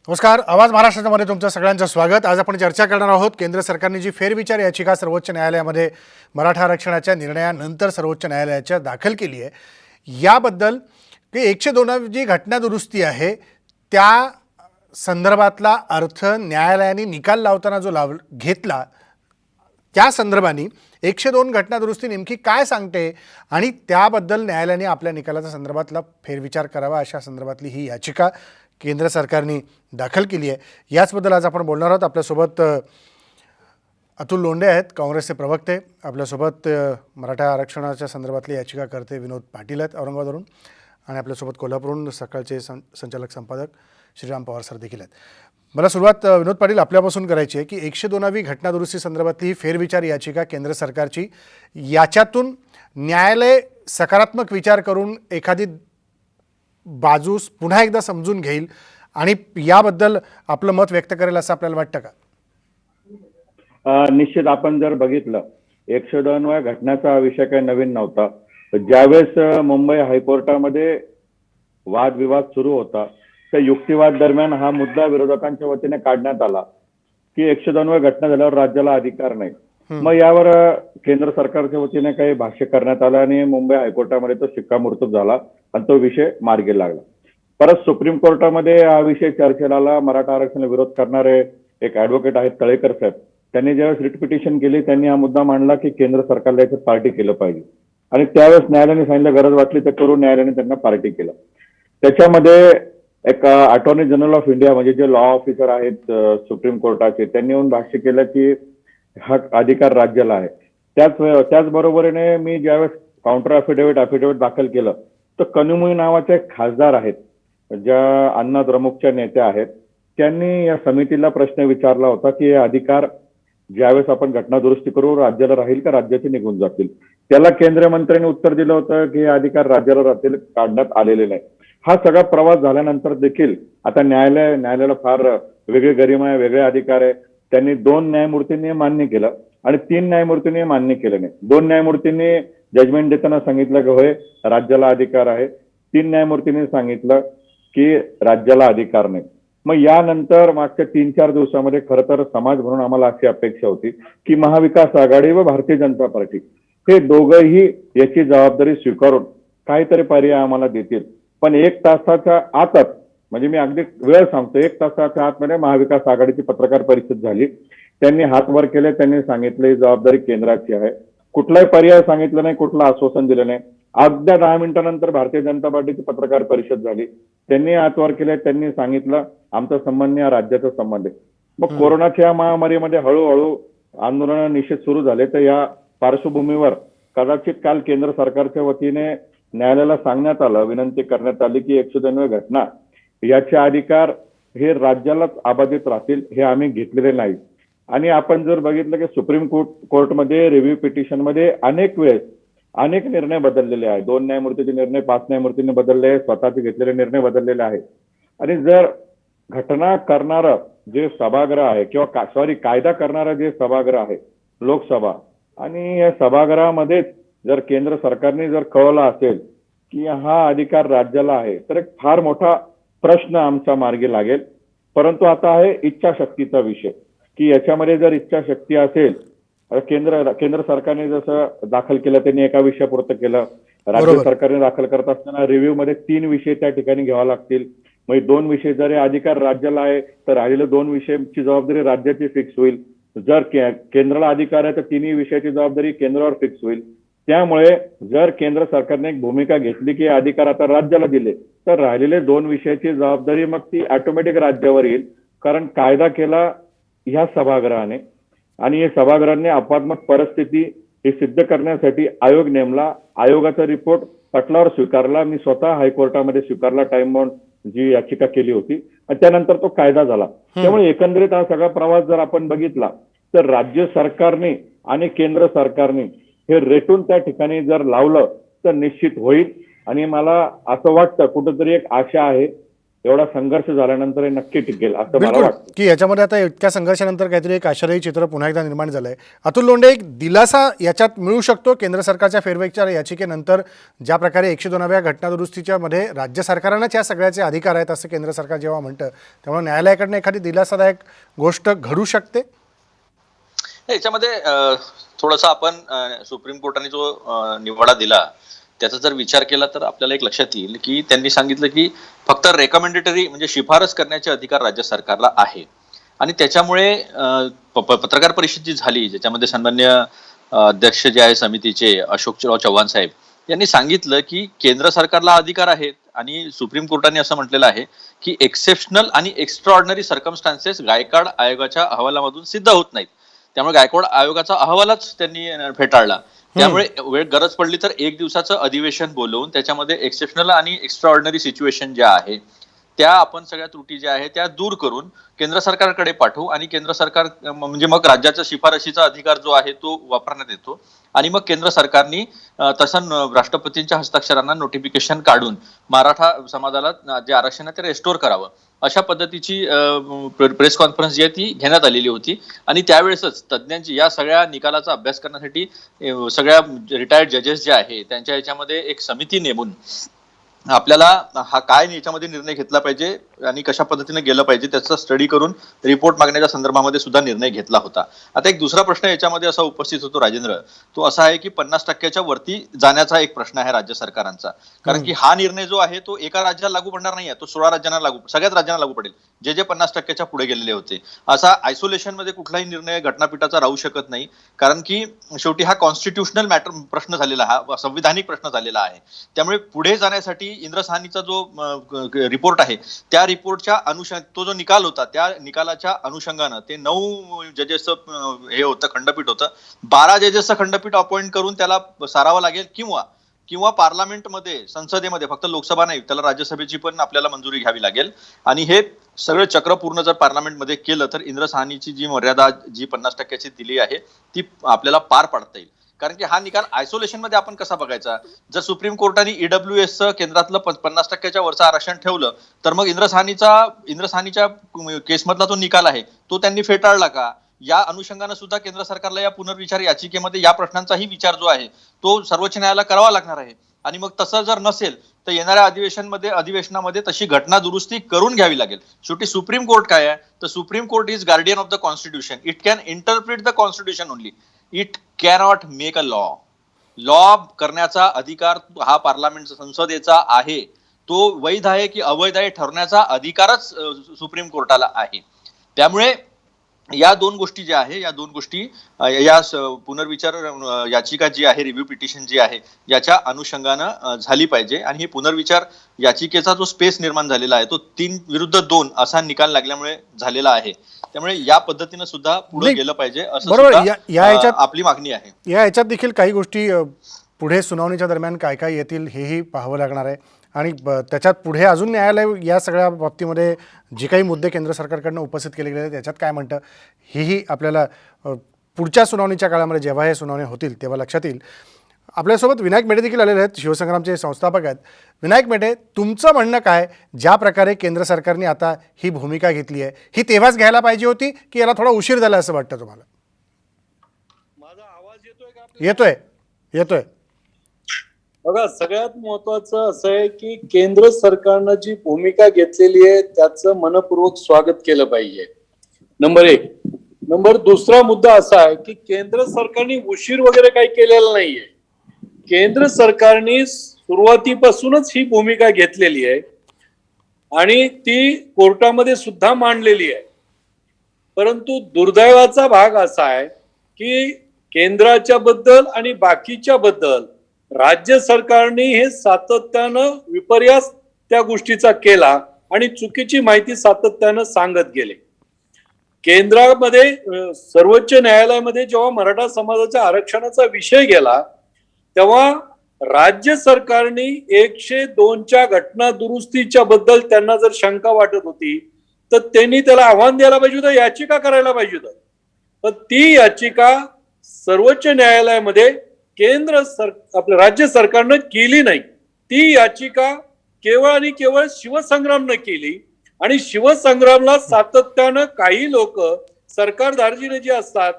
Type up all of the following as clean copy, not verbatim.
नमस्कार. आवाज महाराष्ट्रामध्ये तुमचं सगळ्यांचं स्वागत. आज आपण चर्चा करणार आहोत केंद्र सरकारने जी फेरविचार याचिका सर्वोच्च न्यायालयामध्ये मराठा आरक्षणाच्या निर्णयानंतर सर्वोच्च न्यायालयाच्या दाखल केली आहे याबद्दल की 102 जी घटना दुरुस्ती आहे त्या संदर्भातला अर्थ न्यायालयाने निकाल लावताना जो घेतला त्या संदर्भाने 102 घटना दुरुस्ती नेमकी काय सांगते आणि त्याबद्दल न्यायालयाने आपल्या निकालाच्या संदर्भातला फेरविचार करावा अशा संदर्भातली ही याचिका केंद्र सरकारने दाखल केली आहे. याचबद्दल आज आपण बोलणार आहोत. आपल्यासोबत अतुल लोंढे आहेत, काँग्रेसचे प्रवक्ते. आपल्यासोबत मराठा आरक्षणाच्या संदर्भातली याचिका करते विनोद पाटील आहेत औरंगाबादवरून, आणि आपल्यासोबत कोल्हापूरहून सकाळचे संचालक संपादक श्रीराम पवार सर देखील आहेत. मला सुरुवात विनोद पाटील आपल्यापासून करायची आहे की 102वी घटना दुरुस्ती संदर्भातली ही फेरविचार याचिका केंद्र सरकारची, याच्यातून न्यायालय सकारात्मक विचार करून एखादी बाजूस पुन्हा एकदा समजून घेईल आणि याबद्दल आपलं मत व्यक्त करेल असं आपल्याला वाटतं का? निश्चित. आपण जर बघितलं 102व्या घटनाचा विषय काही नवीन नव्हता. ज्यावेळेस मुंबई हायकोर्टामध्ये वादविवाद सुरू होता त्या युक्तिवाद दरम्यान हा मुद्दा विरोधकांच्या वतीने काढण्यात आला की 102व्या घटना झाल्यावर राज्याला अधिकार नाही. मग यावर केंद्र सरकारच्या वतीने काही भाष्य करण्यात आलं आणि मुंबई हायकोर्टामध्ये तो शिक्कामोर्तब झाला आणि तो विषय मार्गी लागला. परत सुप्रीम कोर्टामध्ये हा विषय चर्चेला आला. मराठा आरक्षणाला विरोध करणारे एक ऍडव्होकेट आहेत तळेकर साहेब, त्यांनी ज्यावेळेस रिट पिटिशन केली त्यांनी हा मुद्दा मांडला की केंद्र सरकारला याच्यात पार्टी केलं पाहिजे, आणि त्यावेळेस न्यायालयाने सांगितलं गरज वाटली तर करून न्यायालयाने त्यांना पार्टी केलं. त्याच्यामध्ये एक अटॉर्नी जनरल ऑफ इंडिया म्हणजे जे लॉ ऑफिसर आहेत सुप्रीम कोर्टाचे, त्यांनी येऊन भाष्य केलं की हा अधिकार राज्याला आहे. त्याचबरोबरीने मी ज्यावेळेस काउंटर अफिडेव्हिट दाखल केलं तर कनुमुई नावाचे एक खासदार आहेत, ज्या अण्णा द्रमुकच्या नेत्या आहेत, त्यांनी या समितीला प्रश्न विचारला होता की हे अधिकार ज्यावेळेस आपण घटना दुरुस्ती करू राज्याला राहील का राज्याचे निघून जातील. त्याला केंद्रीय मंत्र्यांनी उत्तर दिलं होतं की हे अधिकार राज्याला राहतील, काढण्यात आलेले नाही. हा सगळा प्रवास झाल्यानंतर देखील आता न्यायालयाला फार वेगळी गरिमा आहे, वेगळे अधिकार आहे. त्यांनी 2 न्यायमूर्तींनी मान्य केलं आणि 3 न्यायमूर्तींनी मान्य केलं नाही. 2 न्यायमूर्तींनी जजमेंट देताना सांगितलं की होय राज्याला अधिकार आहे. 3 न्यायमूर्तींनी सांगितलं की राज्याला अधिकार नाही. मग यानंतर मागच्या 3-4 दिवसामध्ये खरं तर समाज म्हणून आम्हाला अशी अपेक्षा होती की महाविकास आघाडी व भारतीय जनता पार्टी हे दोघंही याची जबाबदारी स्वीकारून काहीतरी पर्याय आम्हाला देतील. पण 1 तासाच्या आतच, म्हणजे मी अगदी वेळ सांगतो, 1 तासाच्या आतमध्ये महाविकास आघाडीची पत्रकार परिषद झाली. त्यांनी हात वर केले, त्यांनी सांगितलं ही जबाबदारी केंद्राची आहे. कुठलाही पर्याय सांगितलं नाही, कुठलं आश्वासन दिलं नाही. अगदी 10 मिनिटानंतर भारतीय जनता पार्टीची पत्रकार परिषद झाली. त्यांनी हात वर केले, त्यांनी सांगितलं आमचा संबंध या राज्याचा संबंध आहे. मग कोरोनाच्या महामारीमध्ये हळूहळू आंदोलन निषेध सुरू झाले. तर या पार्श्वभूमीवर कदाचित काल केंद्र सरकारच्या वतीने न्यायालयाला सांगण्यात आलं, विनंती करण्यात आली की 102 घटना याचे अधिकार हे राज्यालाच अबाधित राहतील, हे आम्ही घेतलेले नाही. आणि आपण जर बघितलं की सुप्रीम कोर्टमध्ये रिव्ह्यू पिटिशनमध्ये अनेक निर्णय बदललेले आहेत. 2 न्यायमूर्तीचे निर्णय 5 न्यायमूर्तींनी बदलले, स्वतःचे घेतलेले निर्णय बदललेले आहेत. आणि जर घटना करणारं जे सभागृह आहे किंवा कायदा करणारं जे सभागृह आहे लोकसभा, आणि या सभागृहामध्येच जर केंद्र सरकारने जर कळवलं असेल की हा अधिकार राज्याला आहे तर एक फार मोठा प्रश्न आमचा मार्गी लागेल. परंतु आता आहे इच्छाशक्तीचा विषय की याच्यामध्ये जर इच्छाशक्ती असेल, केंद्र सरकारने जसं दाखल केलं त्यांनी एका विषयापुरतं केलं. राज्य सरकारने दाखल करत असताना रिव्ह्यू मध्ये 3 विषय त्या ठिकाणी घ्यावा लागतील. म्हणजे 2 विषय जर अधिकार राज्याला आहे तर राहिलेल्या 2 विषयाची जबाबदारी राज्याची फिक्स होईल. जर केंद्राला अधिकार आहे तर 3ही विषयाची जबाबदारी केंद्रावर फिक्स होईल. त्यामुळे जर केंद्र सरकारने एक भूमिका घेतली की अधिकार आता राज्याला दिले तर राहिलेले 2 विषयाची जबाबदारी मग ती ऑटोमॅटिक राज्यावर येईल. कारण कायदा केला ह्या सभागृहाने आणि या सभागृहाने अपवादात्मक परिस्थिती हे सिद्ध करण्यासाठी आयोग नेमला. आयोगाचा रिपोर्ट पटलावर स्वीकारला. मी स्वतः हायकोर्टामध्ये स्वीकारला, टाइम बाउंड जी याचिका केली होती, आणि त्यानंतर तो कायदा झाला. त्यामुळे एकंदरीत हा सगळा प्रवास जर आपण बघितला तर राज्य सरकारने आणि केंद्र सरकारने हे रेटून त्या ठिकाणी जर लावलं तर निश्चित होईल. आणि मला असं वाटतं कुठंतरी एक आशा आहे एवढा संघर्ष झाल्यानंतर हे नक्की टिकेल असं मला बिलकुल वाटतं. की याच्यामध्ये आता इतक्या संघर्षानंतर काहीतरी एक आशादायी चित्र पुन्हा एकदा निर्माण झालंय. अतुल लोंढे, एक दिलासा याच्यात मिळू शकतो केंद्र सरकारच्या फेरविचार याचिकेनंतर, ज्या प्रकारे 102व्या घटनादुरुस्तीच्या मध्ये राज्य सरकारांनाच या सगळ्याचे अधिकार आहेत असं केंद्र सरकार जेव्हा म्हणतं, त्यामुळे न्यायालयाकडनं एखादी दिलासादायक गोष्ट घडू शकते. याच्यामध्ये थोडंसं आपण सुप्रीम कोर्टाने जो निवाडा दिला त्याचा जर विचार केला तर आपल्याला एक लक्षात येईल की त्यांनी सांगितलं की फक्त रेकमेंडेटरी म्हणजे शिफारस करण्याचे अधिकार राज्य सरकारला आहे. आणि त्याच्यामुळे पत्रकार परिषद जी झाली ज्याच्यामध्ये सन्मान्य अध्यक्ष जे आहे समितीचे अशोकराव चव्हाण साहेब यांनी सांगितलं की केंद्र सरकारला अधिकार आहेत आणि सुप्रीम कोर्टाने असं म्हटलेलं आहे की एक्सेप्शनल आणि एक्स्ट्राऑर्डिनरी सर्कमस्टान्सेस गायकवाड आयोगाच्या अहवालामधून सिद्ध होत नाहीत. त्यामुळे गायकवाड आयोगाचा अहवालच त्यांनी फेटाळला. त्यामुळे गरज पडली तर एक दिवसाचं अधिवेशन बोलवून त्याच्यामध्ये एक्सेप्शनल आणि एक्स्ट्राऑर्डिनरी सिच्युएशन ज्या आहे त्या आपण सगळ्या त्रुटी ज्या आहेत त्या दूर करून केंद्र सरकारकडे पाठवू आणि केंद्र सरकार म्हणजे मग राज्याच्या शिफारशीचा अधिकार जो आहे तो वापरण्यात येतो आणि मग केंद्र सरकारने तसं राष्ट्रपतींच्या हस्ताक्षरांना नोटिफिकेशन काढून मराठा समाजाला जे आरक्षण आहे ते रेस्टोर करावं अशा पद्धतीची प्रेस कॉन्फरन्स जी आहे ती घेण्यात आलेली होती. आणि त्यावेळेसच तज्ज्ञांची या सगळ्या निकालाचा अभ्यास करण्यासाठी सगळ्या रिटायर्ड जजेस जे आहे त्यांच्या याच्यामध्ये एक समिती नेमून आपल्याला हा काय याच्यामध्ये निर्णय घेतला पाहिजे आणि कशा पद्धतीने गेलं पाहिजे त्याचा स्टडी करून रिपोर्ट मागण्याच्या संदर्भामध्ये सुद्धा निर्णय घेतला होता. आता एक दुसरा प्रश्न याच्यामध्ये असा उपस्थित होतो राजेंद्र, तो असा आहे की 50% वरती जाण्याचा एक प्रश्न आहे राज्य सरकारांचा. कारण की हा निर्णय जो आहे तो एका राज्याला लागू पडणार नाही आहे, तो 16 राज्यांना सगळ्याच राज्यांना लागू पडेल जे जे 50% पुढे गेलेले होते. असा आयसोलेशन मध्ये कुठलाही निर्णय घटनापीठाचा राहू शकत नाही. कारण की शेवटी हा कॉन्स्टिट्युशनल मॅटर प्रश्न झालेला, हा संविधानिक प्रश्न झालेला आहे. त्यामुळे पुढे जाण्यासाठी इंद्रसानीचा जो रिपोर्ट आहे त्या रिपोर्टच्या तो जो निकाल होता त्या निकालाच्या अनुषंगानं ते 9 जजेसचं हे होतं, खंडपीठ होतं. 12 जजेसचं खंडपीठ अपॉइंट करून त्याला सारावं लागेल किंवा पार्लमेंटमध्ये संसदेमध्ये, फक्त लोकसभा नाही त्याला राज्यसभेची पण आपल्याला मंजुरी घ्यावी लागेल. आणि हे सगळं चक्र पूर्ण जर पार्लमेंटमध्ये केलं तर इंद्रसानीची जी मर्यादा जी 50%ची दिली आहे ती आपल्याला पार पाडता येईल. कारण की हा निकाल आयसोलेशन मध्ये आपण कसा बघायचा, जर सुप्रीम कोर्टाने ईडब्ल्यूएसचं केंद्रातलं 50% वरचं आरक्षण ठेवलं तर मग इंद्रसानीच्या केसमधला तो निकाल आहे तो त्यांनी फेटाळला का, या अनुषंगाने सुद्धा केंद्र सरकारला या पुनर्विचार याचिकेमध्ये या प्रश्नांचाही विचार जो आहे तो सर्वोच्च न्यायालयाला करावा लागणार आहे. आणि मग तसं जर नसेल तर येणाऱ्या अधिवेशनामध्ये तशी घटना दुरुस्ती करून घ्यावी लागेल. शेवटी सुप्रीम कोर्ट काय आहे तर supreme court is guardian of the constitution. It can interpret the constitution only, it cannot make a law करण्याचा अधिकार हा पार्लमेंट संसदेचा आहे. तो वैध आहे की अवैध आहे ठरवण्याचा अधिकारच सुप्रीम कोर्टाला आहे. त्यामुळे या दोन गोष्टी ज्या आहे या दोन गोष्टी या पुनर्विचार याचिका जी आहे, रिव्ह्यू पिटिशन जी आहे याच्या अनुषंगानं झाली पाहिजे. आणि ही पुनर्विचार याचिकेचा जो स्पेस निर्माण झालेला आहे तो 3-2 असा निकाल लागल्यामुळे झालेला आहे. त्यामुळे या पद्धतीनं सुद्धा पुढे गेलं पाहिजे असं सुद्धा आपली मागणी आहे. या याच्यात देखील काही गोष्टी पुढे सुनावणीच्या दरम्यान काय काय येतील हेही पाहावं लागणार आहे. आणि त्याच्यात पुढे अजून न्यायालय या सगळ्या बाबतीमध्ये जे काही मुद्दे केंद्र सरकारकडनं उपस्थित केले गेले त्याच्यात काय म्हणतं हेही आपल्याला पुढच्या सुनावणीच्या काळामध्ये जेव्हा हे सुनावणी होतील तेव्हा लक्षात येईल. आपल्यासोबत विनायक मेटे देखील आलेले आहेत, शिवसंग्रामचे संस्थापक आहेत. विनायक मेटे, तुमचं म्हणणं काय, ज्या प्रकारे केंद्र सरकारने आता ही भूमिका घेतली आहे ही तेव्हाच घ्यायला पाहिजे होती की याला थोडा उशीर झाला असं वाटतं तुम्हाला? माझा आवाज येतोय का? येतोय. बघा, सगळ्यात महत्वाचं असं आहे की केंद्र सरकारनं जी भूमिका घेतलेली आहे त्याचं मनपूर्वक स्वागत केलं पाहिजे, नंबर 1. नंबर 2 मुद्दा असा आहे की केंद्र सरकारने उशीर वगैरे काही केलेला नाहीये. केंद्र सरकारने सुरुवातीपासूनच ही भूमिका घेतलेली आहे आणि ती कोर्टामध्ये सुद्धा मांडलेली आहे. परंतु दुर्दैवाचा भाग असा आहे की केंद्राच्या बद्दल आणि बाकीच्या बद्दल राज्य सरकारने हे सातत्यानं विपर्यास त्या गोष्टीचा केला आणि चुकीची माहिती सातत्यानं सांगत गेले. केंद्रामध्ये सर्वोच्च न्यायालयामध्ये जेव्हा मराठा समाजाच्या आरक्षणाचा विषय गेला तेव्हा राज्य सरकारने 102च्या घटना दुरुस्तीच्या बद्दल त्यांना जर शंका वाटत होती तर त्यांनी त्याला आव्हान द्यायला पाहिजे होतं, याचिका करायला पाहिजे होतं. पण ती याचिका सर्वोच्च न्यायालयामध्ये आपल्या राज्य सरकारनं केली नाही. ती याचिका केवळ आणि केवळ शिवसंग्रामनं केली आणि शिवसंग्रामला सातत्यानं काही लोक सरकारधार्जिणे जे असतात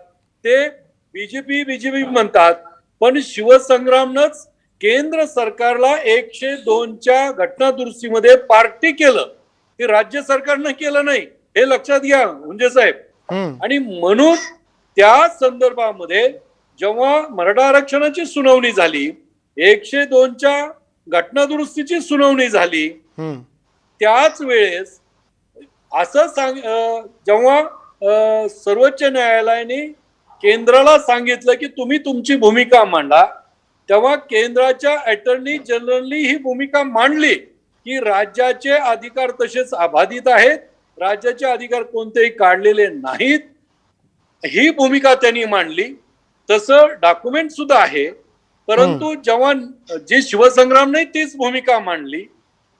ते बीजेपी म्हणतात, पण शिवसंग्रामनंच केंद्र सरकारला 102च्या घटना दुरुस्तीमध्ये पार्टी केलं, ते राज्य सरकारनं केलं नाही, हे लक्षात घ्या म्हणजे साहेब. आणि म्हणून त्या संदर्भामध्ये जेव्हा मराठा आरक्षणाची सुनावणी झाली, 102च्या घटना दुरुस्तीची सुनावणी झाली, त्याच वेळेस असं जेव्हा सर्वोच्च न्यायालयाने केंद्राला सांगितलं की तुम्ही तुमची भूमिका मांडा, तेव्हा केंद्राच्या अटर्नी जनरलनी ही भूमिका मांडली की राज्याचे अधिकार तसेच अबाधित आहेत, राज्याचे अधिकार कोणतेही काढलेले नाहीत, ही भूमिका त्यांनी मांडली. तसं डॉक्युमेंट सुद्धा आहे. परंतु जेव्हा जी शिवसंग्रामने तीच भूमिका मांडली,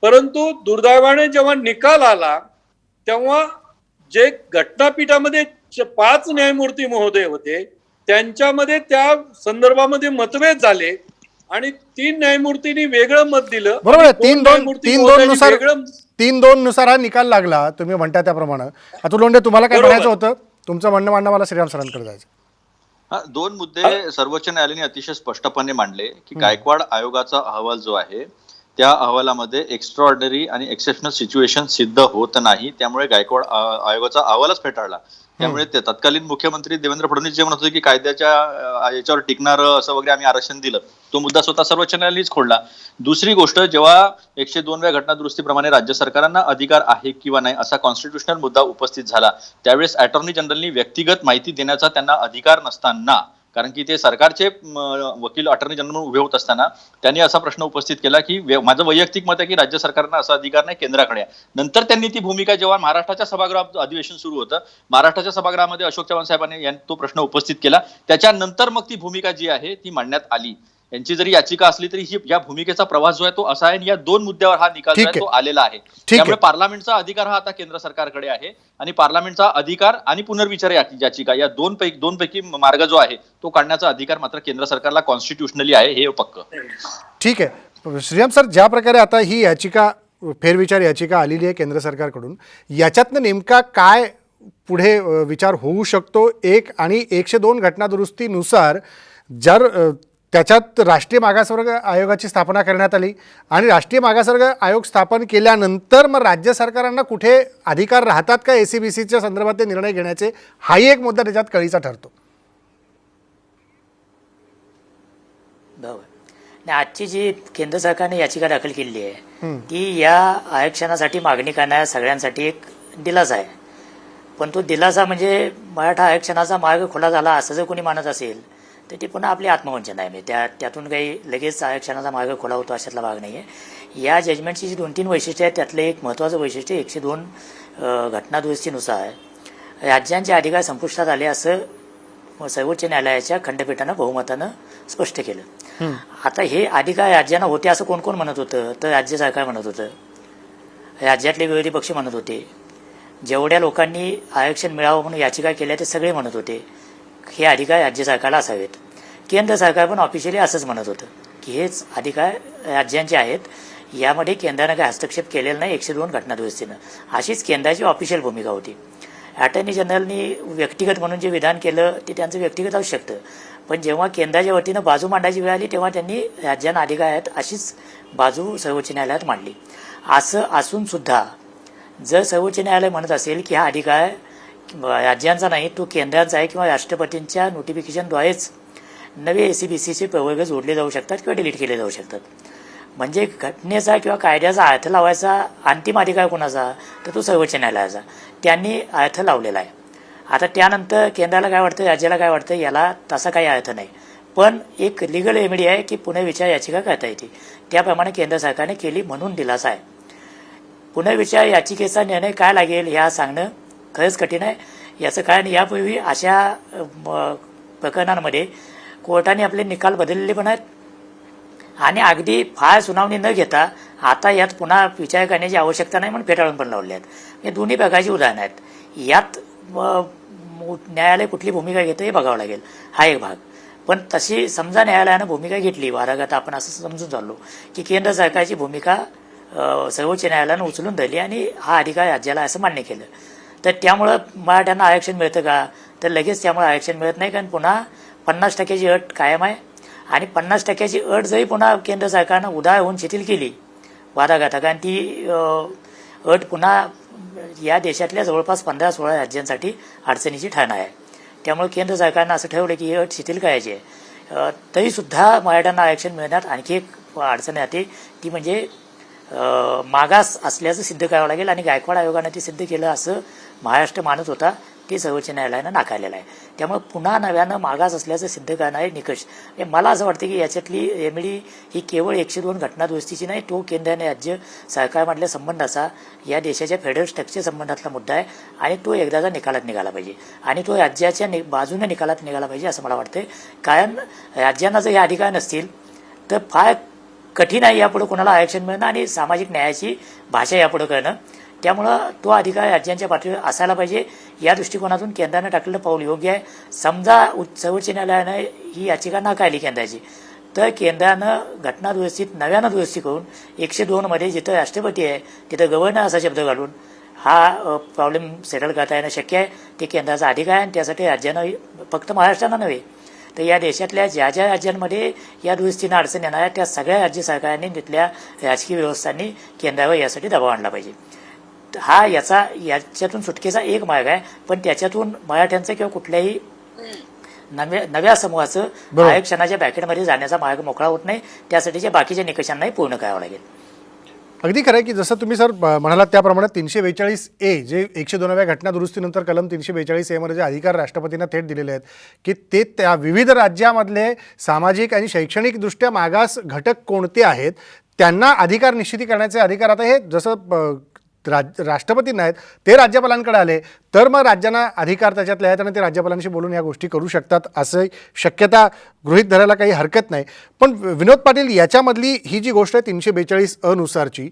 परंतु दुर्दैवाने जेव्हा निकाल आला तेव्हा जे घटनापीठामध्ये 5 न्यायमूर्ती महोदय होते, त्यांच्यामध्ये त्या संदर्भामध्ये मतभेद झाले आणि 3 न्यायमूर्तींनी वेगळं मत दिलं. बरोबर आहे. 3-2 3-2 नुसार हा निकाल लागला, तुम्ही म्हणता त्याप्रमाणे. अतुल लोंढे, तुम्हाला काय म्हणायचं होतं? तुमचं म्हणणं मांडणं, मला श्रीराम सरांकडे जायचं. हा, 2 मुद्दे सर्वोच्च न्यायालयाने अतिशय स्पष्टपणे मांडले की गायकवाड आयोगाचा अहवाल जो आहे त्या अहवालामध्ये एक्स्ट्राऑर्डिनरी आणि एक्सेप्शनल सिच्युएशन सिद्ध होत नाही, त्यामुळे गायकवाड आयोगाचा अहवालच फेटाळला. त्यामुळे ते तत्कालीन मुख्यमंत्री देवेंद्र फडणवीस जे म्हणत होते की कायद्याच्या याच्यावर टिकणारं असं वगैरे आम्ही आरक्षण दिलं, तो मुद्दा स्वतः सर्वोच्च न्यायालयानेच खोडला. दुसरी गोष्ट, जेव्हा 102व्या घटना दुरुस्तीप्रमाणे राज्य सरकारांना अधिकार आहे किंवा नाही असा कॉन्स्टिट्युशनल मुद्दा उपस्थित झाला, त्यावेळेस अटॉर्नी जनरलनी व्यक्तिगत माहिती देण्याचा त्यांना अधिकार नसताना, कारण की ते सरकारचे वकील अटॉर्नी जनरल म्हणून उभे होत असताना त्यांनी असा प्रश्न उपस्थित केला की माझं वैयक्तिक मत आहे की राज्य सरकारनं असा अधिकार नाही, केंद्राकडे आहे. नंतर त्यांनी ती भूमिका, जेव्हा महाराष्ट्राच्या सभागृहात अधिवेशन सुरू होतं, महाराष्ट्राच्या सभागृहामध्ये अशोक चव्हाण साहेबांनी तो प्रश्न उपस्थित केला, त्याच्यानंतर मग ती भूमिका जी आहे ती मांडण्यात आली. यांची जरी याचिका असली तरी ही या भूमिकेचा प्रवास जो आहे तो असा आहे आणि या 2 मुद्द्यावर हा निकाल जो आहे तो आलेला आहे. त्यामुळे पार्लमेंटचा अधिकार हा आता केंद्र सरकारकडे आहे आणि पार्लमेंटचा अधिकार आणि पुनर्विचार याचिका या दोन पैकी मार्ग जो आहे तो काढण्याचा अधिकार मात्र केंद्र सरकारला कॉन्स्टिट्युशनली आहे, हे पक्क. ठीक आहे श्रीराम सर, ज्या प्रकारे आता ही याचिका, फेरविचार याचिका आलेली आहे केंद्र सरकारकडून, याच्यातनं नेमका काय पुढे विचार होऊ शकतो? आणि 102 घटना दुरुस्तीनुसार जर त्याच्यात राष्ट्रीय मागासवर्ग आयोगाची स्थापना करण्यात आली आणि राष्ट्रीय मागासवर्ग आयोग स्थापन केल्यानंतर मग राज्य सरकारांना कुठे अधिकार राहतात का एसीबीसीच्या संदर्भातले निर्णय घेण्याचे, हाही एक मुद्दा त्याच्यात कळीचा ठरतो. बरोबर. आणि आजची जी केंद्र सरकारने याचिका दाखल केलेली आहे ती या आरक्षणासाठी मागणी करणाऱ्या सगळ्यांसाठी एक दिलासा आहे. पण तो दिलासा म्हणजे मराठा आरक्षणाचा मार्ग खुला झाला असं जर कोणी मानत असेल तर ते पुन्हा आपली आत्मवंचना आहे. म्हणजे त्यातून काही लगेच आरक्षणाचा मार्ग खुला होतो अशातला भाग नाही आहे. या जजमेंटची जी 2-3 वैशिष्ट्ये आहेत त्यातलं एक महत्त्वाचं वैशिष्ट्य 102 घटना दुरुस्तीनुसार राज्यांचे अधिकार संपुष्टात आले असं सर्वोच्च न्यायालयाच्या खंडपीठानं बहुमतानं स्पष्ट केलं. आता हे अधिकार राज्यांना होते असं कोण कोण म्हणत होतं? तर राज्य सरकार म्हणत होतं, राज्यातले विरोधी पक्ष म्हणत होते, जेवढ्या लोकांनी आरक्षण मिळावं म्हणून याचिका केल्या ते सगळे म्हणत होते हे अधिकार राज्य सरकारला असावेत. केंद्र सरकार पण ऑफिशियली असंच म्हणत होतं की हेच अधिकार राज्यांचे आहेत, यामध्ये केंद्रानं काही हस्तक्षेप केलेला नाही 102 घटना दुरुस्तीनं, अशीच केंद्राची ऑफिशियल भूमिका होती. अटर्नी जनरलनी व्यक्तिगत म्हणून जे विधान केलं ते त्यांचं व्यक्तिगत असू शकतं, पण जेव्हा केंद्राच्या वतीनं बाजू मांडायची वेळ आली तेव्हा त्यांनी राज्यांना अधिकार आहेत अशीच बाजू सर्वोच्च न्यायालयात मांडली. असं असून सुद्धा जर सर्वोच्च न्यायालय म्हणत असेल की हा अधिकार राज्यांचा नाही, तो केंद्राचा आहे किंवा राष्ट्रपतींच्या नोटिफिकेशनद्वारेच नवे एसीबीसीचे प्रवर्ग जोडले जाऊ शकतात किंवा डिलीट केले जाऊ शकतात, म्हणजे घटनेचा किंवा कायद्याचा अर्थ लावायचा अंतिम अधिकार कोणाचा? तर तो सर्वोच्च न्यायालयाचा. त्यांनी अर्थ लावलेला आहे. आता त्यानंतर केंद्राला काय वाटतं, राज्याला काय वाटतं, याला तसा काही अर्थ नाही, पण एक लिगल रेमेडी आहे की पुनर्विचार याचिका करता येते. त्याप्रमाणे केंद्र सरकारने केली म्हणून दिलासा आहे. पुनर्विचार याचिकेचा निर्णय काय लागेल ह्या सांगणं खरंच कठीण आहे. याचं कारण यापूर्वी अशा प्रकरणांमध्ये कोर्टाने आपले निकाल बदललेले पण आहेत आणि अगदी फार सुनावणी न घेता आता यात पुन्हा विचार करण्याची आवश्यकता नाही म्हणून फेटाळून पण लावले आहेत. हे दोन्ही प्रकारची उदाहरणं आहेत. यात न्यायालय कुठली भूमिका घेतं हे बघावं लागेल, हा एक भाग. पण तशी समजा न्यायालयानं भूमिका घेतली, वादाघात आपण असं समजून चाललो की केंद्र सरकारची भूमिका सर्वोच्च न्यायालयानं उचलून धरली आणि हा अधिकार राज्याला असं मान्य केलं. तर त्यामुळं मराठ्यांना आरक्षण मिळतं का, तर लगेच त्यामुळे आरक्षण मिळत नाही, कारण पुन्हा 50% अट कायम आहे आणि 50% अट जरी पुन्हा केंद्र सरकारनं उदार होऊन शिथिल केली वादाघाता, आणि ती अट पुन्हा या देशातल्या जवळपास 15-16 राज्यांसाठी अडचणीची ठरणार आहे. त्यामुळे केंद्र सरकारनं असं ठरवलं की ही अट शिथिल करायची आहे. तरीसुद्धा मराठ्यांना आरक्षण मिळण्यात आणखी एक अडचण येते, ती म्हणजे मागास असल्याचं सिद्ध करावं लागेल आणि गायकवाड आयोगानं ते सिद्ध केलं असं महाराष्ट्र मानत होता, ते सर्वोच्च न्यायालयानं नाकारलेलं आहे. त्यामुळे पुन्हा नव्यानं मागास असल्याचं सिद्ध करणारे निकष, मला असं वाटतं की याच्यातली रेमेडी ही केवळ 102 घटना दुरुस्तीची नाही, तो केंद्र आणि राज्य सरकारमधल्या संबंधाचा, या देशाच्या फेडरल स्ट्रक्चर संबंधातला मुद्दा आहे आणि तो एकदाचा निकालात निघाला पाहिजे आणि तो राज्याच्या बाजूने निकालात निघाला पाहिजे असं मला वाटतं. कारण राज्यांना जर हे अधिकार नसतील तर फार कठीण आहे यापुढे कोणाला आरक्षण मिळणं आणि सामाजिक न्यायाची भाषा यापुढे करणं. त्यामुळं तो अधिकार राज्यांच्या पातळीवर असायला पाहिजे. या दृष्टिकोनातून केंद्रानं टाकलेलं पाऊल योग्य आहे. समजा सर्वोच्च न्यायालयानं ही याचिका नाकारली केंद्राची, तर केंद्रानं घटना दुरुस्तीत नव्यानं दुरुस्ती करून 102 मध्ये जिथं राष्ट्रपती आहे तिथं गव्हर्नर असा शब्द घालून हा प्रॉब्लेम सेटल करता येणं शक्य आहे. ते केंद्राचा अधिकार आहे आणि त्यासाठी राज्यानं, फक्त महाराष्ट्रानं नव्हे तर या देशातल्या ज्या ज्या राज्यांमध्ये या दुरुस्तीनं अडचण येणार आहे त्या सगळ्या राज्य सरकारने, तिथल्या राजकीय व्यवस्थांनी केंद्रावर यासाठी दबाव आणला पाहिजे. हा याच्यातून सुटकेचा एक मार्ग आहे, पण त्याच्यातून मराठ्यांचं किंवा कुठल्याही नव्या समूहाचं आरक्षणाच्या बॅकेटमध्ये जाण्याचा मार्ग मोकळा होत नाही. त्यासाठीच्या बाकीच्या निकषांनाही पूर्ण करावं लागेल. अगदी खरं आहे की जसं तुम्ही सर म्हणालात त्याप्रमाणे 342A जे 102व्या घटना दुरुस्तीनंतर कलम 342A मध्ये जे अधिकार राष्ट्रपतींना थेट दिलेले आहेत की ते त्या विविध राज्यामधले सामाजिक आणि शैक्षणिकदृष्ट्या मागास घटक कोणते आहेत त्यांना अधिकार निश्चिती करण्याचे अधिकार, आता हे जसं राष्ट्रपतींना आहेत ते राज्यपालांकडे आले तर मग राज्यांना अधिकार त्याच्यातले आहेत आणि ते राज्यपालांशी बोलून या गोष्टी करू शकतात, असं शक्यता गृहीत धरायला काही हरकत नाही. पण विनोद पाटील, याच्यामधली ही जी गोष्ट आहे 342A नुसारची,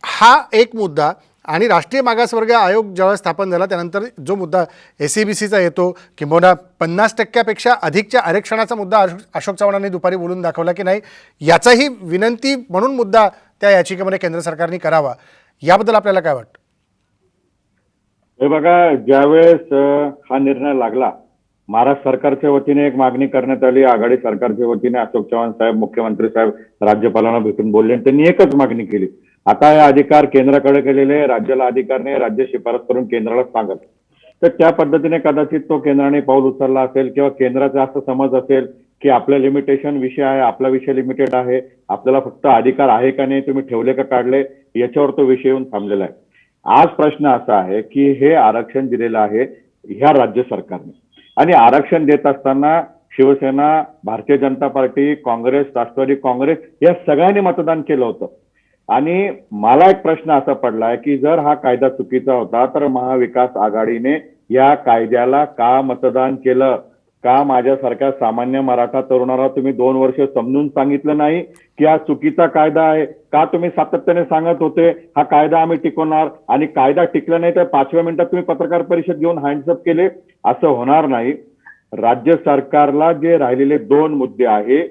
हा एक मुद्दा आणि राष्ट्रीय मागासवर्ग आयोग जेव्हा स्थापन झाला त्यानंतर जो मुद्दा SCBCचा येतो, किंबहुना 50%पेक्षा अधिकच्या आरक्षणाचा मुद्दा अशोक चव्हाणांनी दुपारी बोलून दाखवला की नाही, याचाही विनंती म्हणून मुद्दा त्या याचिकेमध्ये केंद्र सरकारने करावा, याबद्दल आपल्याला काय वाटतं? हे बघा, ज्यावेळेस हा निर्णय लागला, महाराष्ट्र सरकारच्या वतीने एक मागणी करण्यात आली. आघाडी सरकारच्या वतीने अशोक चव्हाण साहेब, मुख्यमंत्री साहेब राज्यपालांना भेटून बोलले आणि त्यांनी एकच मागणी केली, आता हे अधिकार केंद्राकडे केलेले, राज्याला अधिकार नाही, राज्य शिफारस करून केंद्राला सांगत. तर त्या पद्धतीने कदाचित तो केंद्राने पाऊल उचलला असेल किंवा केंद्राचा असं समज असेल की आपल्या लिमिटेशन विषय आहे, आपला विषय लिमिटेड आहे, आपल्याला फक्त अधिकार आहे का नाही, तुम्ही ठेवले का काढले, याच्यावर तो विषय येऊन थांबलेला आहे. आज प्रश्न असा आहे की हे आरक्षण दिलेलं आहे ह्या राज्य सरकारने आणि आरक्षण देत असताना शिवसेना, भारतीय जनता पार्टी, काँग्रेस, राष्ट्रवादी काँग्रेस या सगळ्यांनी मतदान केलं होतं. आणि मला एक प्रश्न असा पडलाय की जर हा कायदा चुकीचा होता तर महाविकास आघाडीने या कायद्याला का मतदान केलं? का माझ्यासारख्या सामान्य मराठा तरुणाला तुम्ही 2 वर्ष समजून सांगितलं नाही की हा चुकीचा कायदा आहे? का तुम्ही सातत्याने सांगत होते हा कायदा आम्ही टिकवणार आणि कायदा टिकला नाही तर 5व्या मिनिटात तुम्ही पत्रकार परिषद घेऊन हँड्सअप केले? असं होणार नाही. राज्य सरकारला जे राहिलेले 2 मुद्दे आहे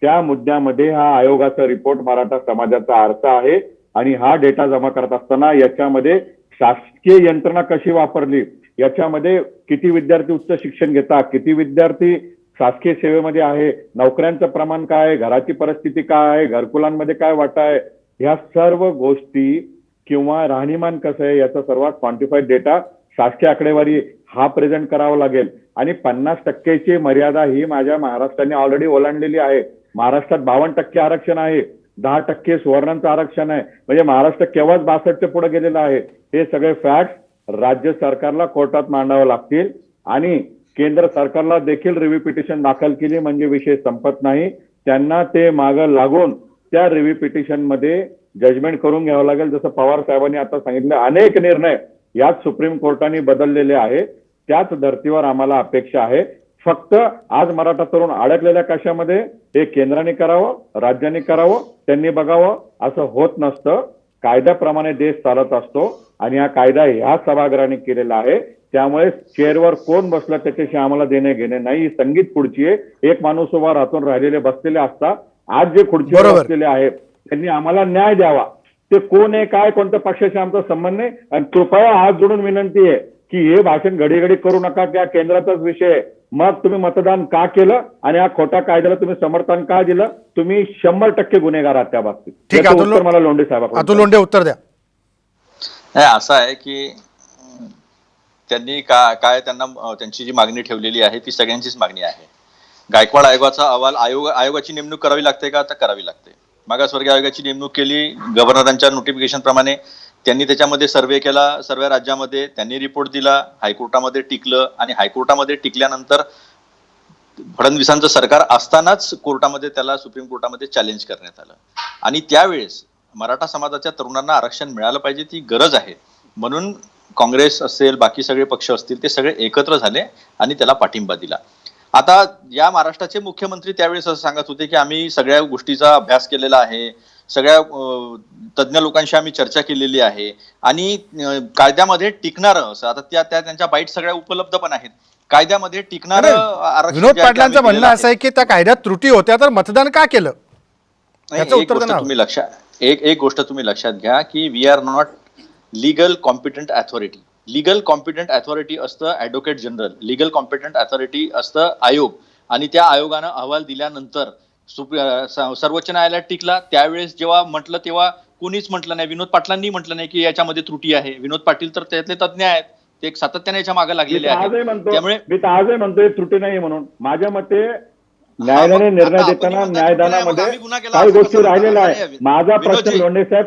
त्या मुद्द्यामध्ये हा आयोगाचा रिपोर्ट मराठा समाजाचा आरसा आहे आणि हा डेटा जमा करत असताना याच्यामध्ये शासकीय यंत्रणा कशी वापरली, याच्यामध्ये किती विद्यार्थी उच्च शिक्षण घेतात, किती विद्यार्थी शासकीय सेवेमध्ये आहे, नोकऱ्यांचं प्रमाण काय आहे, घराची परिस्थिती काय आहे, घरकुलांमध्ये काय वाटा आहे, ह्या सर्व गोष्टी किंवा राहणीमान कसं आहे याचा सर्वात क्वांटिफाईड डेटा शासकीय आकडेवारी हा प्रेझेंट करावा लागेल. आणि 50%ची मर्यादा ही माझ्या महाराष्ट्राने ऑलरेडी ओलांडलेली आहे. महाराष्ट्रात 52% आरक्षण आहे, 10% सुवर्णांचं आरक्षण आहे, म्हणजे महाराष्ट्र केव्हाच 62च्या पुढे गेलेला आहे. हे सगळे फॅक्ट राज्य सरकारला कोर्टात मांडावं लागतील आणि केंद्र सरकारला देखील रिव्ह्यू पिटिशन दाखल केली म्हणजे विषय संपत नाही. त्यांना ते मागं लागून त्या रिव्ह्यू पिटिशन मध्ये जजमेंट करून घ्यावं लागेल. जसं पवार साहेबांनी आता सांगितलं, अनेक निर्णय याच सुप्रीम कोर्टाने बदललेले आहे. त्याच धर्तीवर आम्हाला अपेक्षा आहे. फक्त आज मराठा तरुण अडकलेल्या कशामध्ये, हे केंद्राने करावं, राज्यांनी करावं, त्यांनी बघावं. असं होत नसतं. कायद्याप्रमाणे देश चालत असतो आणि हा कायदा ह्या सभागृहाने केलेला आहे. त्यामुळे चेअरवर कोण बसला त्याच्याशी आम्हाला देणे घेणे नाही. ही संगीत खुर्ची आहे. एक माणूस उभा राहून राहिलेले बसलेले असतात. आज जे खुर्चीवर बसलेले आहेत त्यांनी आम्हाला न्याय द्यावा. ते कोण आहे, काय, कोणत्या पक्षाशी आमचा संबंध नाही. आणि कृपया हात जोडून विनंती आहे की हे भाषण घडी घडी करू नका, त्या केंद्राचाच विषय आहे. मग तुम्ही मतदान का केलं आणि हा खोटा कायद्याला तुम्ही समर्थन का दिलं? तुम्ही 100% गुन्हेगार आहात त्या बाबतीत. ठीक आहे, याचं अतुल उत्तर मला लोंढे साहेब अतुल लोंढे उत्तर द्या. नाही, असं आहे की त्यांनी काय त्यांना त्यांची जी मागणी ठेवलेली आहे ती सगळ्यांचीच मागणी आहे. गायकवाड आयोगाचा अहवाल आयोगाची नेमणूक करावी लागते का? तर करावी लागते. मागासवर्गीय आयोगाची नेमणूक केली गव्हर्नरांच्या नोटिफिकेशन प्रमाणे. त्यांनी त्याच्यामध्ये सर्वे केला, सर्व राज्यामध्ये त्यांनी रिपोर्ट दिला, हायकोर्टामध्ये टिकलं आणि हायकोर्टामध्ये टिकल्यानंतर फडणवीसांचं सरकार असतानाच कोर्टामध्ये त्याला सुप्रीम कोर्टामध्ये चॅलेंज करण्यात आलं. आणि त्यावेळेस मराठा समाजाच्या तरुणांना आरक्षण मिळालं पाहिजे, ती गरज आहे म्हणून काँग्रेस असेल, बाकी सगळे पक्ष असतील, ते सगळे एकत्र झाले आणि त्याला पाठिंबा दिला. आता या महाराष्ट्राचे मुख्यमंत्री त्यावेळेस असं सांगत होते की आम्ही सगळ्या गोष्टीचा अभ्यास केलेला आहे, सगळ्या तज्ज्ञ लोकांशी आम्ही चर्चा केलेली आहे आणि कायद्यामध्ये टिकणारं असं, आता त्यांच्या बाईट सगळ्या उपलब्ध पण आहेत, कायद्यामध्ये टिकणारं आरक्षण. विनोद पाटलांचं म्हणणं असं आहे की त्या कायद्यात त्रुटी होत्या तर मतदान का केलं? याचं उत्तर द्या ना. एक गोष्ट तुम्ही लक्षात घ्या की we are not legal competent authority. Legal competent authority असतं advocate general, legal competent authority असतं आयोग, आणि त्या आयोगानं अहवाल दिल्यानंतर सर्वोच्च न्यायालयात टिकला. त्यावेळेस जेव्हा म्हटलं तेव्हा कोणीच म्हटलं नाही, विनोद पाटलांनी म्हटलं नाही की याच्यामध्ये त्रुटी आहे. विनोद पाटील तर त्यातले तज्ज्ञ आहेत, ते सातत्याने याच्या मागे लागलेले आहेत. त्यामुळे मी तर आजही म्हणतोय त्रुटी नाही म्हणून. माझ्या मते न्यायालयाने निर्णय देताना न्यायदानामध्ये काही गोष्टी राहिलेल्या आहेत. माझा प्रश्न लोंढे साहेब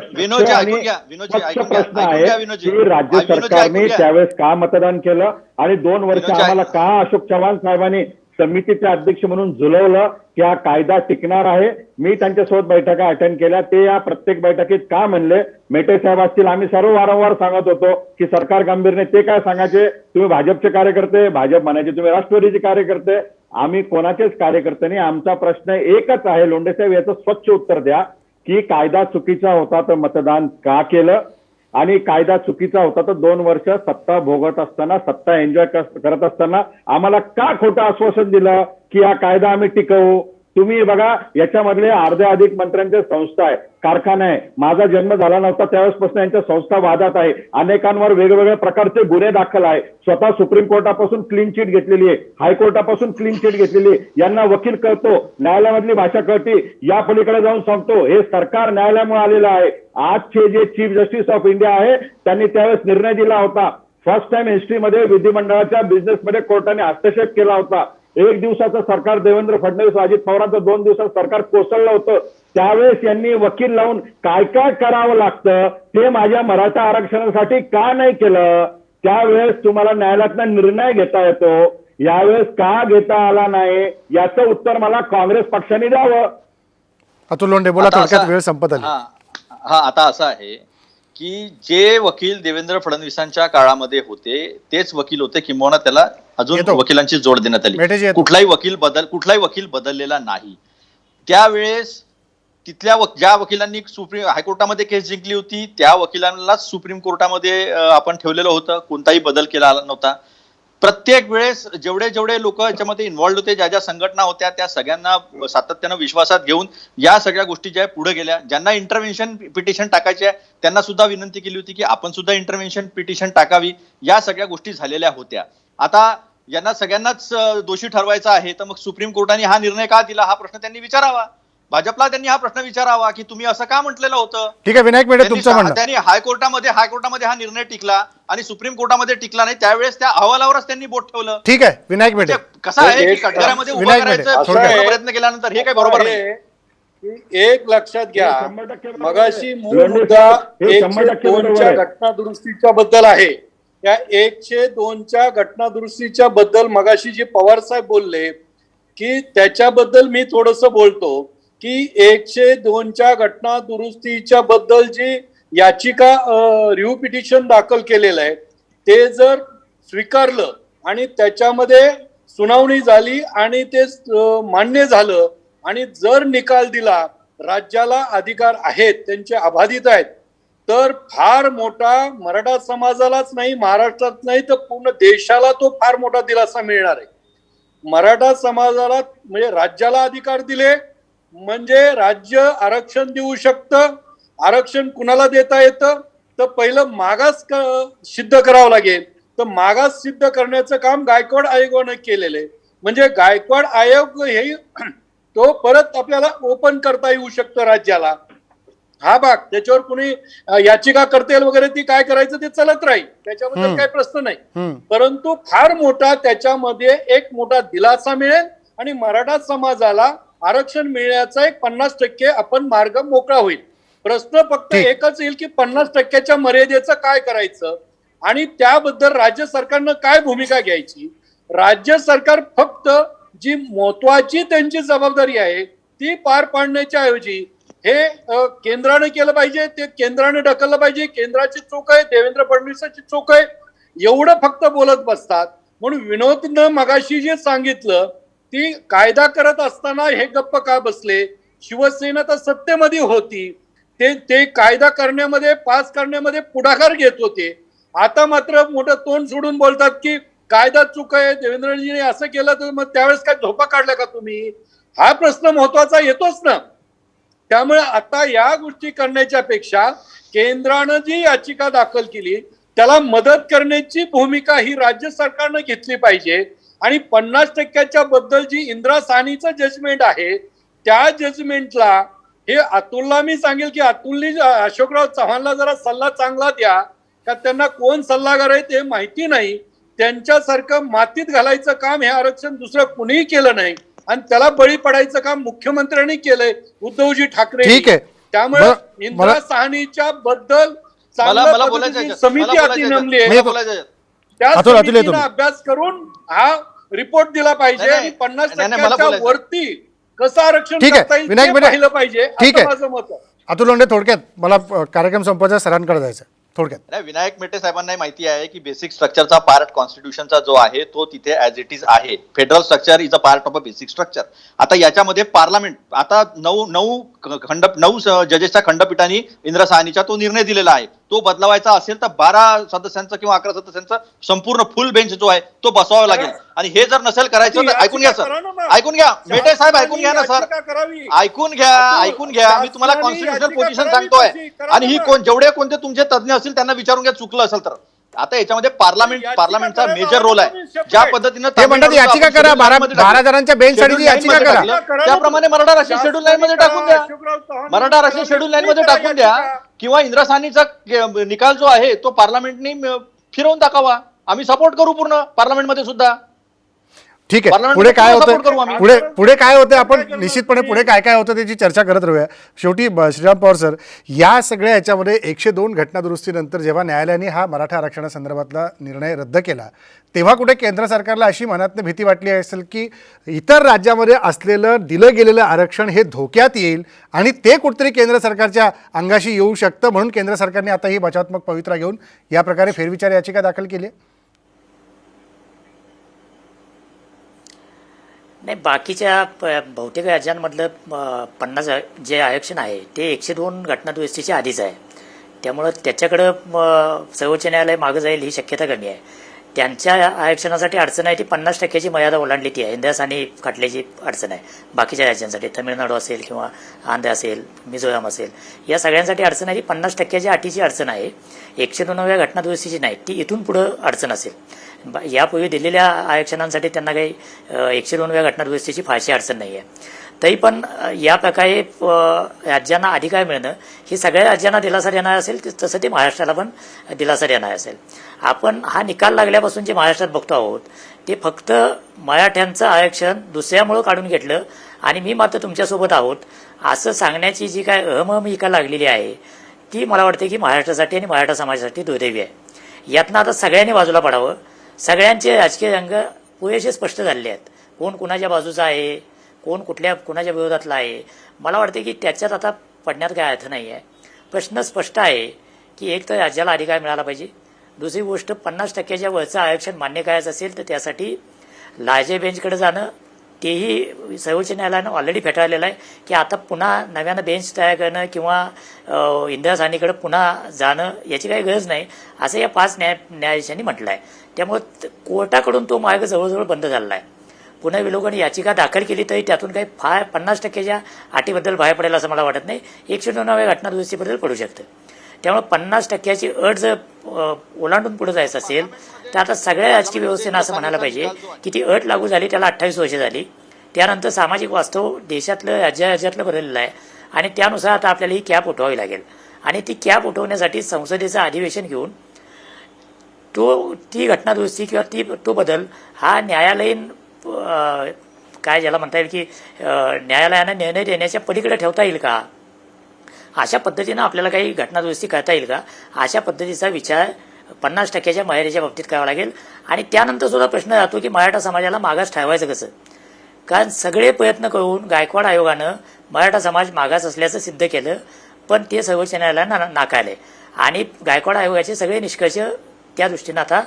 प्रश्न आहे की राज्य सरकारने त्यावेळेस का मतदान केलं आणि 2 वर्ष आम्हाला का अशोक चव्हाण साहेबांनी समितीचे अध्यक्ष म्हणून झुलवलं की हा कायदा टिकणार आहे? मी त्यांच्यासोबत बैठका अटेंड केल्या, ते या प्रत्येक बैठकीत का म्हणले? मेटे साहेब असतील, आम्ही सर्व वारंवार सांगत होतो की सरकार गंभीर नाही. ते काय सांगायचे, तुम्ही भाजपचे कार्यकर्ते, भाजप म्हणायचे तुम्ही राष्ट्रवादीचे कार्यकर्ते. आम्ही कोणाचेच कार्यकर्ते नाही. आमचा प्रश्न एकच आहे, लोंढे साहेब याचं स्वच्छ उत्तर द्या की कायदा चुकीचा होता तर मतदान का केलं? आणि कायदा चुकीचा होता तर 2 वर्ष सत्ता भोगत असताना, सत्ता एन्जॉय करत असताना आम्हाला का खोटं आश्वासन दिलं की हा कायदा आम्ही टिकवू? तुम्ही बघा, याच्यामधले अर्ध्या अधिक मंत्र्यांच्या संस्था आहे, कारखाना आहे. माझा जन्म झाला नव्हता त्यावेळेसपासून यांच्या संस्था वादात आहे. अनेकांवर वेगवेगळ्या प्रकारचे गुन्हे दाखल आहे. स्वतः सुप्रीम कोर्टापासून क्लीन चिट घेतलेली आहे, हायकोर्टापासून क्लीन चिट घेतलेली आहे. यांना वकील कळतो, न्यायालयामधली भाषा कळते. या पलीकडे जाऊन सांगतो हे सरकार न्यायालयामुळे आलेलं आहे. आजचे जे चीफ जस्टिस ऑफ इंडिया आहे त्यांनी त्यावेळेस निर्णय दिला होता. फर्स्ट टाइम हिस्ट्रीमध्ये विधिमंडळाच्या बिझनेसमध्ये कोर्टाने हस्तक्षेप केला होता. 1 दिवसाचं सरकार देवेंद्र फडणवीस, अजित पवारांचं 2 दिवसाचं सरकार कोसळलं होतं. त्यावेळेस यांनी वकील लावून काय काय करावं लागतं ते माझ्या मराठा आरक्षणासाठी का नाही केलं? त्यावेळेस तुम्हाला न्यायालयातनं निर्णय घेता येतो, यावेळेस का घेता आला नाही? याचं उत्तर मला काँग्रेस पक्षाने द्यावं. अतुल लोंढे बोला, थोडक्यात वेळ संपत आली. आता असं आहे की जे वकील देवेंद्र फडणवीसांच्या काळामध्ये होते तेच वकील होते, किंबहुना त्याला अजून वकिलांची जोड देण्यात आली. कुठलाही वकील बदललेला नाही. त्यावेळेस तिथल्या ज्या वकिलांनी हायकोर्टामध्ये केस जिंकली होती त्या वकिलांना सुप्रीम कोर्टामध्ये आपण ठेवलेलं होतं, कोणताही बदल केला नव्हता. प्रत्येक वेळेस जेवढे लोक याच्यामध्ये इन्व्हॉल्ड होते, ज्या संघटना होत्या, त्या सगळ्यांना सातत्यानं विश्वासात घेऊन या सगळ्या गोष्टी ज्या पुढे गेल्या. ज्यांना इंटरव्हेन्शन पिटिशन टाकायची आहे त्यांना सुद्धा विनंती केली होती की आपण सुद्धा इंटरव्हेन्शन पिटिशन टाकावी. या सगळ्या गोष्टी झालेल्या होत्या. आता यांना सगळ्यांनाच दोषी ठरवायचा आहे तर मग सुप्रीम कोर्टाने हा निर्णय का दिला हा प्रश्न त्यांनी विचारावा. भाजपला त्यांनी हा प्रश्न विचारावा की तुम्ही असं का म्हटलेलं होतं. ठीक आहे विनायक मेटे, तुमचं म्हणणं. त्यांनी हायकोर्टामध्ये हा निर्णय टिकला आणि सुप्रीम कोर्टामध्ये टिकला नाही. त्यावेळेस त्या अहवालावरच त्यांनी बोट ठेवलं. ठीक आहे विनायक मेटे, कसं आहे की कटघऱ्यामध्ये उभं करायचं प्रयत्न केल्यानंतर हे काही बरोबर नाही. एक लक्षात घ्या, मगाशी मूळ मुद्दा 102च्या घटना दुरुस्तीच्या बद्दल आहे. त्या 102च्या घटना दुरुस्तीच्या बद्दल मगाशी जे पवार साहेब बोलले की त्याच्याबद्दल मी थोडंसं बोलतो की 102च्या घटना दुरुस्तीच्या बद्दल जी याचिका रिव्ह्यू पिटिशन दाखल केलेलं आहे ते जर स्वीकारलं आणि त्याच्यामध्ये सुनावणी झाली आणि ते मान्य झालं आणि जर निकाल दिला, राज्याला अधिकार आहेत, त्यांचे अबाधित आहेत, तर फार मोठा मराठा समाजालाच नाही, महाराष्ट्रात नाही तर पूर्ण देशाला तो फार मोठा दिलासा मिळणार आहे. मराठा समाजाला म्हणजे राज्याला अधिकार दिले म्हणजे राज्य आरक्षण देऊ शकतं, आरक्षण कुणाला देता येतं तर पहिलं मागास सिद्ध करावं लागेल. तर मागास सिद्ध करण्याचं काम गायकवाड आयोगानं केलेलं आहे. म्हणजे गायकवाड आयोग हे तो परत आपल्याला ओपन करता येऊ शकतो राज्याला. हा भाग त्याच्यावर कुणी याचिका करतेल वगैरे ती काय करायचं ते चालत राहील, त्याच्याबद्दल काही प्रश्न नाही. परंतु फार मोठा त्याच्यामध्ये एक मोठा दिलासा मिळेल आणि मराठा समाजाला आरक्षण मिळण्याचा एक 50% आपण मार्ग मोकळा होईल. प्रश्न फक्त एकच येईल की 50%च्या मर्यादेचं काय करायचं आणि त्याबद्दल राज्य सरकारनं काय भूमिका घ्यायची. राज्य सरकार फक्त जी महत्वाची त्यांची जबाबदारी आहे ती पार पाडण्याच्या ऐवजी हे केंद्राने केलं पाहिजे, ते केंद्राने ढकललं पाहिजे, केंद्राची चूक आहे, देवेंद्र फडणवीसाची चूक आहे, एवढं फक्त बोलत बसतात. म्हणून विनोदनं मगाशी जे सांगितलं ती कायदा करत असताना हे गप्प का बसले. शिवसेना तर सत्तेमध्ये होती, ते कायदा करण्यामध्ये पास करण्यामध्ये पुढाकार घेत होते. आता मात्र मोठं तोंड सोडून बोलतात की कायदा चूक आहे, देवेंद्रजीने असं केलं तर मग त्यावेळेस काय झोपा काढल्या का तुम्ही. हा प्रश्न महत्वाचा येतोच ना. त्यामुळे आता या गोष्टी करण्याच्या पेक्षा केंद्रानं जी याचिका दाखल केली त्याला मदत करण्याची भूमिका ही राज्य सरकारनं घेतली पाहिजे. आणि 50%च्या बद्दल जी इंदिरा साहनीचं जजमेंट आहे त्या जजमेंटला हे अतुलला मी सांगेल की अतुलनी अशोकराव चव्हाणला जरा सल्ला चांगला द्या, का त्यांना कोण सल्लागार आहे ते माहिती नाही. त्यांच्यासारखं मातीत घालायचं काम हे आरक्षण दुसरं कुणीही केलं नाही आणि त्याला बळी पडायचं काम मुख्यमंत्र्यांनी केलंय, उद्धवजी ठाकरे. ठीक आहे. त्यामुळे इंदिरा साहनीच्या बद्दल मला बोलायचं समिती आधी नेमली आहे, त्या समितीनं अभ्यास करून हा रिपोर्ट दिला पाहिजे आणि 50%च्या वरती कसं आरक्षण करता येईल ते पाहिलं पाहिजे, असं माझं मत आहे. अतुल लोंढे, थोडक्यात मला कार्यक्रम संपवायचा, सरांकडे जायचं थोडक्यात. नाही, विनायक मेटे साहेबांना माहिती आहे की बेसिक स्ट्रक्चरचा पार्ट कॉन्स्टिट्यूशनचा जो आहे तो तिथे ऍज इट इज आहे. Federal structure is a part of a basic structure. आता याच्यामध्ये पार्लमेंट आता नऊ जजेसच्या खंडपीठाने इंदिरा साहनीचा तो निर्णय दिलेला आहे. तो बदलावायचा असेल तर 12 सदस्यांचं किंवा 11 सदस्यांचं संपूर्ण फुल बेंच जो आहे तो बसवावा लागेल. आणि हे जर नसेल करायचं तर ऐकून घ्या सर, ऐकून घ्या मेटे साहेब, ऐकून घ्या ना सर, ऐकून घ्या. मी तुम्हाला कॉन्स्टिट्युशनल पोझिशन सांगतोय आणि ही जेवढे कोणते तुमचे तज्ञ असतील त्यांना विचारून घ्या चुकलं असेल तर. आता याच्यामध्ये पार्लमेंटचा मेजर रोल आहे. ज्या पद्धतीनं ते म्हणतात याचिका करा, 12 जणांच्या बेंचसाठी याचिका करा, त्याप्रमाणे मराठा आरक्षण शेड्यूल लाईन मध्ये टाकून द्या, मराठा आरक्षण शेड्यूल लाईन मध्ये टाकून द्या, किंवा इंदिरा साहनीचा निकाल जो आहे तो पार्लमेंटने फिरवून दाखवा. आम्ही सपोर्ट करू पूर्ण पार्लमेंटमध्ये सुद्धा. ठीक आहे. पुढे काय होतं, पुढे काय होतं आपण निश्चितपणे पुढे काय काय होतं त्याची चर्चा करत राहूया. शेवटी श्रीराम पवार सर, या सगळ्या याच्यामध्ये 102 घटनादुरुस्तीनंतर जेव्हा न्यायालयाने हा मराठा आरक्षणासंदर्भातला निर्णय रद्द केला तेव्हा कुठे केंद्र सरकारला अशी मनातनं भीती वाटली असेल की इतर राज्यामध्ये असलेलं दिलं गेलेलं आरक्षण हे धोक्यात येईल आणि ते कुठेतरी केंद्र सरकारच्या अंगाशी येऊ शकतं, म्हणून केंद्र सरकारने आता ही बचावात्मक पवित्रा घेऊन या प्रकारे फेरविचार याचिका दाखल केली आहे. नाही, बाकीच्या बहुतेक राज्यांमधलं 50 जे आरक्षण आहे ते 102 घटनादुरुस्तीच्या आधीच आहे. त्यामुळं त्याच्याकडं सर्वोच्च न्यायालय मागं जाईल ही शक्यता कमी आहे. त्यांच्या आरक्षणासाठी अडचण आहे ती 50%ची मर्यादा ओलांडली ती आहे. इंदिरा साहनी खटल्याची अडचण आहे. बाकीच्या राज्यांसाठी तमिळनाडू असेल किंवा आंध्र असेल, मिझोराम असेल, या सगळ्यांसाठी अडचण आहे ती 50%च्या अटीची अडचण आहे. 102व्या घटनादुरुस्तीची नाही, ती इथून पुढं अडचण असेल. यापूर्वी दिलेल्या आरक्षणांसाठी त्यांना काही 102व्या घटनादुरुस्तीची फारशी अडचण नाही आहे. तरी पण या प्रकारे राज्यांना अधिकार मिळणं ही सगळ्या राज्यांना दिलासा देणार असेल, तसं ते महाराष्ट्राला पण दिलासा देणार असेल. आपण हा निकाल लागल्यापासून जे महाराष्ट्रात बघतो आहोत ते फक्त मराठ्यांचं आरक्षण दुसऱ्यामुळं काढून घेतलं आणि मी मात्र तुमच्यासोबत आहोत असं सांगण्याची जी काय अहमहिका लागलेली आहे ती मला वाटते की महाराष्ट्रासाठी आणि मराठा समाजासाठी दुर्दैवी आहे. यातनं आता सगळ्यांनी बाजूला पडावं. सगळ्यांचे राजकीय रंग पुरेसे स्पष्ट झालेले आहेत. कोण कुणाच्या बाजूचा आहे, कोण कुणाच्या विरोधातला आहे. मला वाटते की त्याच्यात आता पडण्यात काय अर्थ नाही आहे. प्रश्न स्पष्ट आहे की एक तर राज्याला अधिकार मिळाला पाहिजे. दुसरी गोष्ट 50%च्या वरचं आरक्षण मान्य करायचं असेल तर त्यासाठी लार्जर बेंचकडे जाणं, तेही सर्वोच्च न्यायालयानं ऑलरेडी फेटाळलेलं आहे की आता पुन्हा नव्यानं बेंच तयार करणं किंवा इंदिरा साहनीकडे पुन्हा जाणं याची काही गरज नाही असं या 5 न्यायाधीशांनी म्हटलं आहे. त्यामुळे कोर्टाकडून तो मार्ग जवळजवळ बंद झालेला आहे. पुन्हा विलोकन याचिका दाखल केली तरी त्यातून काही 50%च्या अटीबद्दल बाहेर पडेल असं मला वाटत नाही. 109व्या घटना दुरुस्तीबद्दल पडू शकतं. त्यामुळे 50%ची अट जर ओलांडून पुढे जायचं असेल तर आता सगळ्या राजकीय व्यवस्थेनं असं म्हणायला पाहिजे की ती अट लागू झाली, त्याला 28 वर्ष झाली. त्यानंतर सामाजिक वास्तव देशातलं राज्यातलं बदललेलं आहे आणि त्यानुसार आता आपल्याला ही कॅप उठवावी लागेल आणि ती कॅप उठवण्यासाठी संसदेचं अधिवेशन घेऊन ती घटना दुरुस्ती किंवा तो बदल हा न्यायालयीन काय ज्याला म्हणता येईल की न्यायालयानं निर्णय देण्याच्या पलीकडे ठेवता येईल का, अशा पद्धतीनं आपल्याला काही घटना दुरुस्ती करता येईल का, अशा पद्धतीचा विचार 50%च्या मर्यादेच्या बाबतीत करावा लागेल. आणि त्यानंतर सुद्धा प्रश्न राहतो की मराठा समाजाला मागास ठेवायचं कसं, कारण सगळे प्रयत्न करून गायकवाड आयोगानं मराठा समाज मागास असल्याचं सिद्ध केलं, पण ते सर्वोच्च न्यायालयानं नाकारले आणि गायकवाड आयोगाचे सगळे निष्कर्ष त्या दृष्टीनं आता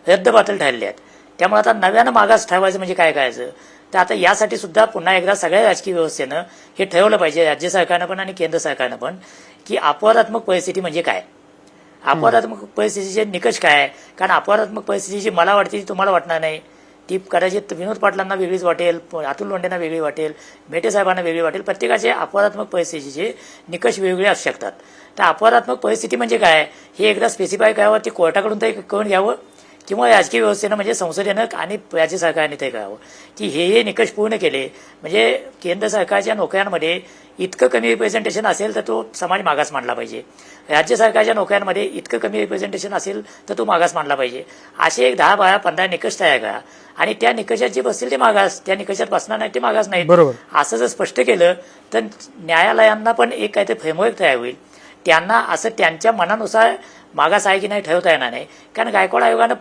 रद्दबातल ठरले आहेत. त्यामुळे आता नव्यानं मागास ठरवायचं म्हणजे काय करायचं, तर आता यासाठी सुद्धा पुन्हा एकदा सगळ्या राजकीय व्यवस्थेनं हे ठरवलं पाहिजे, राज्य सरकारनं पण आणि केंद्र सरकारनं पण, की अपवादात्मक परिस्थिती म्हणजे काय, अपवादात्मक परिस्थितीचे निकष काय आहे. कारण अपवादात्मक परिस्थिती जी मला वाटते ती तुम्हाला वाटणार नाही, ती कदाचित विनोद पाटलांना वेगळीच वाटेल, अतुल लोंढेंना वेगळी वाटेल, मेटे साहेबांना वेगळी वाटेल. प्रत्येकाचे अपवादात्मक परिस्थितीचे निकष वेगवेगळे असू शकतात. तर अपवादात्मक परिस्थिती म्हणजे काय हे एकदा स्पेसिफाय करावं, ते कोर्टाकडून तरी करून घ्यावं किंवा राजकीय व्यवस्थेनं म्हणजे संसदेनं आणि राज्य सरकारने ते करावं की हे निकष पूर्ण केले म्हणजे केंद्र सरकारच्या नोकऱ्यांमध्ये इतकं कमी रिप्रेझेंटेशन असेल तर तो समाज मागास मानला पाहिजे, राज्य सरकारच्या नोकऱ्यांमध्ये इतकं कमी रिप्रेझेंटेशन असेल तर तो मागास मानला पाहिजे. असे एक 10, 12, 15 निकष तयार करा आणि त्या निकषात जे बसतील ते मागास, त्या निकषात बसणार नाही ते मागास नाहीत. बरोबर. असं जर स्पष्ट केलं तर न्यायालयांना पण एक काहीतरी फ्रेमवर्क तयार होईल, त्यांना असं त्यांच्या मनानुसार मागास आहे की नाही ठरवता येणार नाही. कारण गायकवाड आयोगानं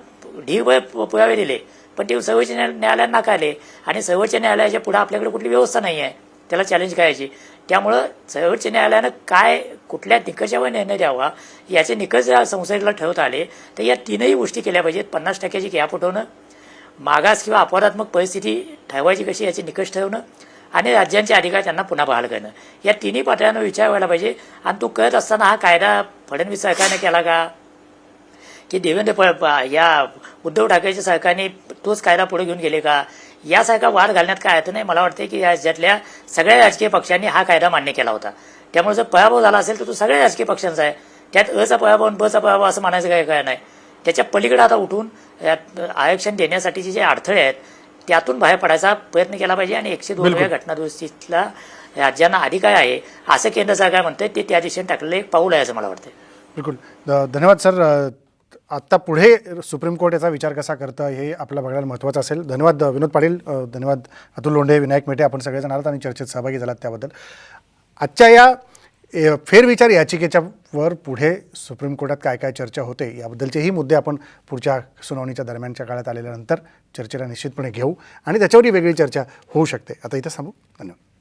ढीगभर पुरावे दिले पण ते सर्वोच्च न्यायालयात नाकारले आणि सर्वोच्च न्यायालयाच्या पुढे आपल्याकडे कुठली व्यवस्था नाही आहे त्याला चॅलेंज करायची. त्यामुळं सर्वोच्च न्यायालयानं काय कुठल्या निकषावर निर्णय द्यावा याचे निकष संसदेला ठरवता आले तर या तीनही गोष्टी केल्या पाहिजेत. 50%ची कॅप उठवणं, मागास किंवा अपवादात्मक परिस्थिती ठरवायची कशी याचे निकष ठरवणं आणि राज्यांचे अधिकार त्यांना पुन्हा बहाल करणं, या तिन्ही पातळ्यांना विचार व्हायला पाहिजे. आणि तो करत असताना हा कायदा फडणवीस सरकारने केला का की या उद्धव ठाकरेच्या सरकारने तोच कायदा पुढे घेऊन गेले का, यासारखा वाद घालण्यात काय अर्थ नाही. मला वाटतं की या राज्यातल्या सगळ्या राजकीय पक्षांनी हा कायदा मान्य केला होता. त्यामुळे जर पराभव झाला असेल तर तो सगळ्या राजकीय पक्षांचा आहे. त्यात अचा पराभव आणि बचा पराभव असं म्हणायचं काय नाही. त्याच्या पलीकडे आता उठून आरक्षण देण्यासाठीचे जे अडथळे आहेत त्यातून बाहेर पडायचा प्रयत्न केला पाहिजे आणि 102व्या घटना दुरुस्तीतला राज्यांना अधिकार आहे असं केंद्र सरकार म्हणतंय, ते त्या दिशेने टाकलेलं एक पाऊल आहे असं मला वाटतं. बिलकुल. धन्यवाद सर. आत्ता पुढे सुप्रीम कोर्ट याचा विचार कसा करतं हे आपल्याला बघायला महत्त्वाचं असेल. धन्यवाद विनोद पाटील, धन्यवाद अतुल लोंढे, विनायक मेटे, आपण सगळेजण आलात आणि चर्चेत सहभागी झालात त्याबद्दल. आजच्या या फेरविचार याचिकेच्या वर पुढे सुप्रीम कोर्टात काय काय चर्चा होते याबद्दलचेही मुद्दे आपण पुढच्या सुनावणीच्या दरम्यानच्या काळात आलेल्यानंतर चर्चेला निश्चितपणे घेऊ आणि त्याच्यावरही वेगळी चर्चा होऊ शकते. आता इथं थांबू. धन्यवाद.